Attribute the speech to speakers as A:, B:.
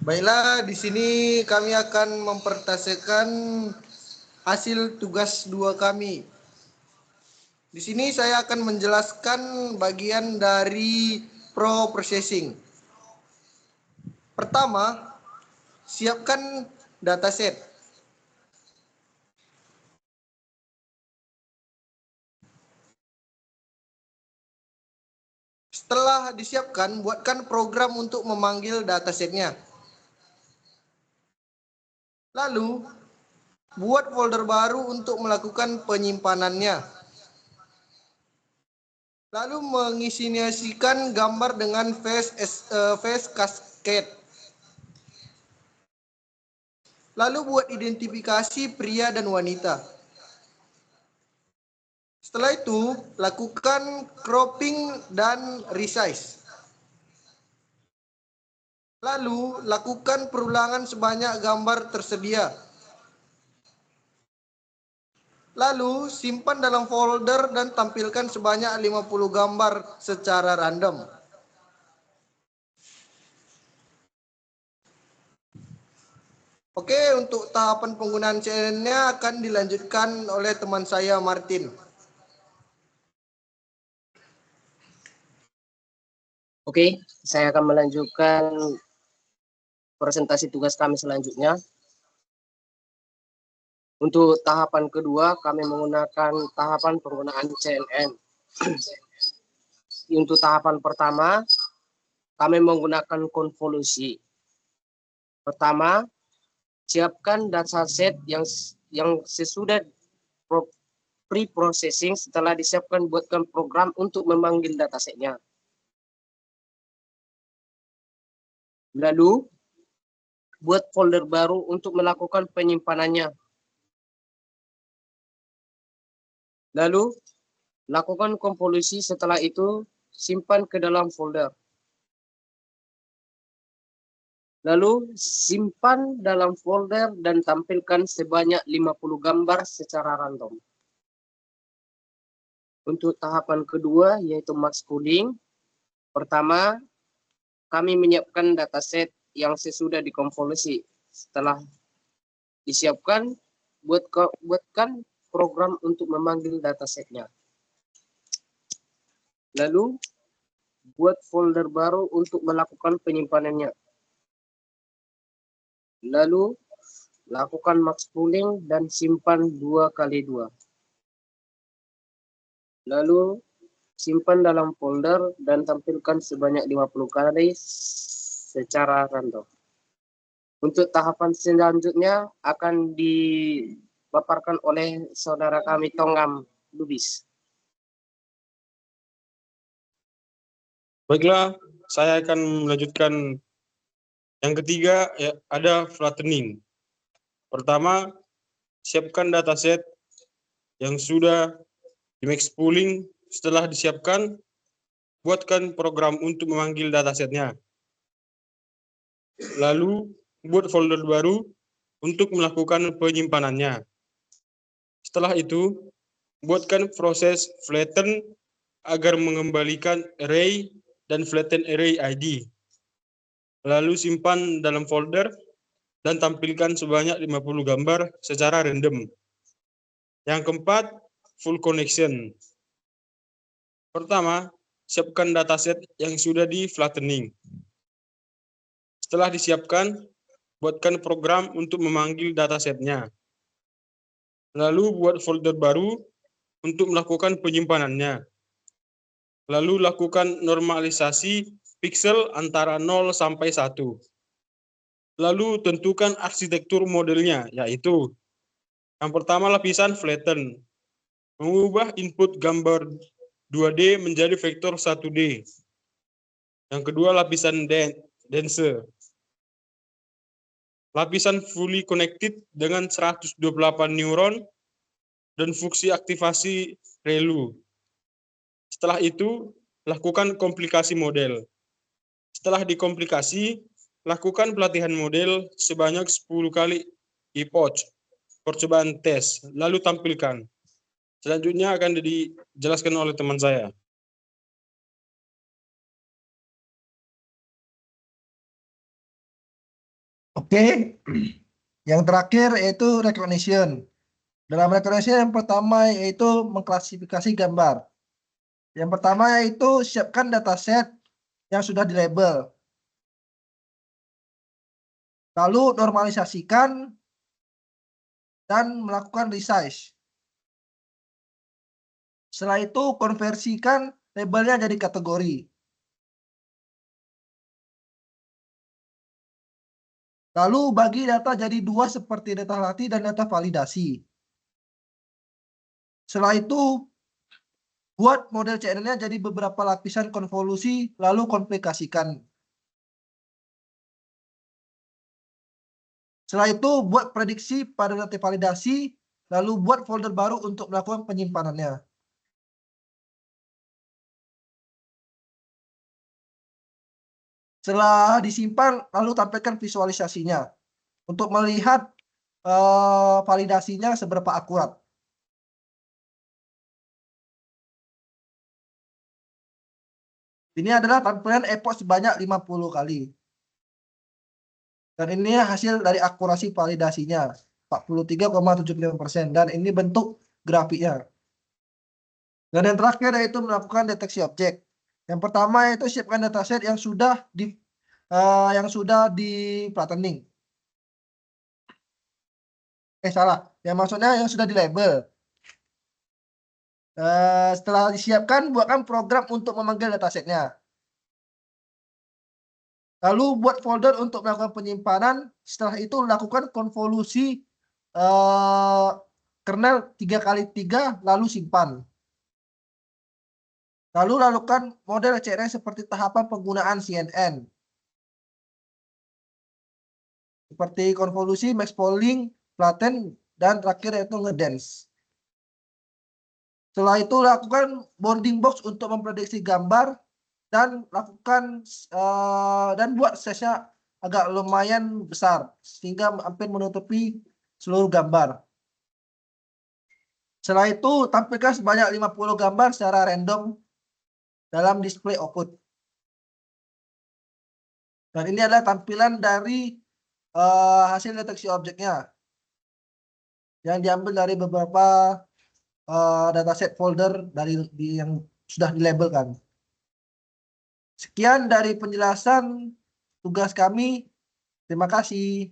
A: Baiklah, di sini kami akan mempresentasikan hasil tugas 2 kami. Di sini saya akan menjelaskan bagian dari processing. Pertama, siapkan dataset. Setelah disiapkan, buatkan program untuk memanggil datasetnya. Lalu, buat folder baru untuk melakukan penyimpanannya. Lalu menginisiasikan gambar dengan face cascade. Lalu buat identifikasi pria dan wanita. Setelah itu, lakukan cropping dan resize. Lalu, lakukan perulangan sebanyak gambar tersedia. Lalu, simpan dalam folder dan tampilkan sebanyak 50 gambar secara random. Oke, untuk tahapan penggunaan CNN-nya akan dilanjutkan oleh teman saya, Martin.
B: Oke, saya akan melanjutkan presentasi tugas kami selanjutnya. Untuk tahapan kedua, kami menggunakan tahapan penggunaan CNN. Untuk tahapan pertama, kami menggunakan konvolusi. Pertama, siapkan dataset yang sesudah pre-processing. Setelah disiapkan, buatkan program untuk memanggil datasetnya. Lalu, buat folder baru untuk melakukan penyimpanannya. Lalu, lakukan konvolusi. Setelah itu, simpan ke dalam folder. Lalu, simpan dalam folder dan tampilkan sebanyak 50 gambar secara random. Untuk tahapan kedua, yaitu max pooling. Pertama, kami menyiapkan dataset yang sesudah dikonvolusi. Setelah disiapkan, buatkan program untuk memanggil datasetnya. Lalu, buat folder baru untuk melakukan penyimpanannya. Lalu, lakukan max pooling dan simpan 2x2. Lalu, simpan dalam folder dan tampilkan sebanyak 50 kali secara random. Untuk tahapan selanjutnya akan dipaparkan oleh saudara kami Tongam Lubis.
C: Baiklah, saya akan melanjutkan yang ketiga, ya, ada flattening. Pertama, siapkan dataset yang sudah di max pooling. Setelah disiapkan, buatkan program untuk memanggil datasetnya. Lalu, buat folder baru untuk melakukan penyimpanannya. Setelah itu, buatkan proses flatten agar mengembalikan array dan flatten array ID. Lalu simpan dalam folder dan tampilkan sebanyak 50 gambar secara random. Yang keempat, full connection. Pertama, siapkan dataset yang sudah di flattening. Setelah disiapkan, buatkan program untuk memanggil datasetnya. Lalu buat folder baru untuk melakukan penyimpanannya. Lalu lakukan normalisasi pixel antara 0 sampai 1. Lalu tentukan arsitektur modelnya, yaitu yang pertama lapisan flatten, mengubah input gambar 2D menjadi vektor 1D. Yang kedua lapisan dense, lapisan fully connected dengan 128 neuron dan fungsi aktivasi ReLU. Setelah itu, lakukan komplikasi model. Setelah dikomplikasi, lakukan pelatihan model sebanyak 10 kali epoch, percobaan tes, lalu tampilkan. Selanjutnya akan dijelaskan oleh teman saya.
A: Oke, yang terakhir yaitu recognition. Dalam recognition yang pertama yaitu mengklasifikasi gambar. Yang pertama yaitu siapkan dataset yang sudah dilabel. Lalu normalisasikan dan melakukan resize. Setelah itu konversikan labelnya jadi kategori. Lalu bagi data jadi dua seperti data latih dan data validasi. Setelah itu buat model CNN-nya jadi beberapa lapisan konvolusi lalu komplikasikan. Setelah itu buat prediksi pada data validasi lalu buat folder baru untuk melakukan penyimpanannya. Setelah disimpan, lalu tampilkan visualisasinya untuk melihat validasinya seberapa akurat. Ini adalah tampilan epoch sebanyak 50 kali. Dan ini hasil dari akurasi validasinya, 43,75%. Dan ini bentuk grafiknya. Dan yang terakhir yaitu melakukan deteksi objek. Yang pertama yaitu siapkan dataset yang sudah di flattening. Salah. Yang maksudnya yang sudah di label. Setelah disiapkan, buatkan program untuk memanggil datasetnya. Lalu buat folder untuk melakukan penyimpanan. Setelah itu lakukan konvolusi kernel 3x3 lalu simpan. Lalu lakukan model CRN seperti tahapan penggunaan CNN. Seperti konvolusi, max polling, flatten, dan terakhir yaitu ngedance. Setelah itu lakukan bounding box untuk memprediksi gambar dan lakukan dan buat size-nya agak lumayan besar sehingga hampir menutupi seluruh gambar. Setelah itu tampilkan sebanyak 50 gambar secara random dalam display output. Dan ini adalah tampilan dari hasil deteksi objeknya yang diambil dari beberapa dataset folder yang sudah dilabelkan. Sekian dari penjelasan tugas kami. Terima kasih.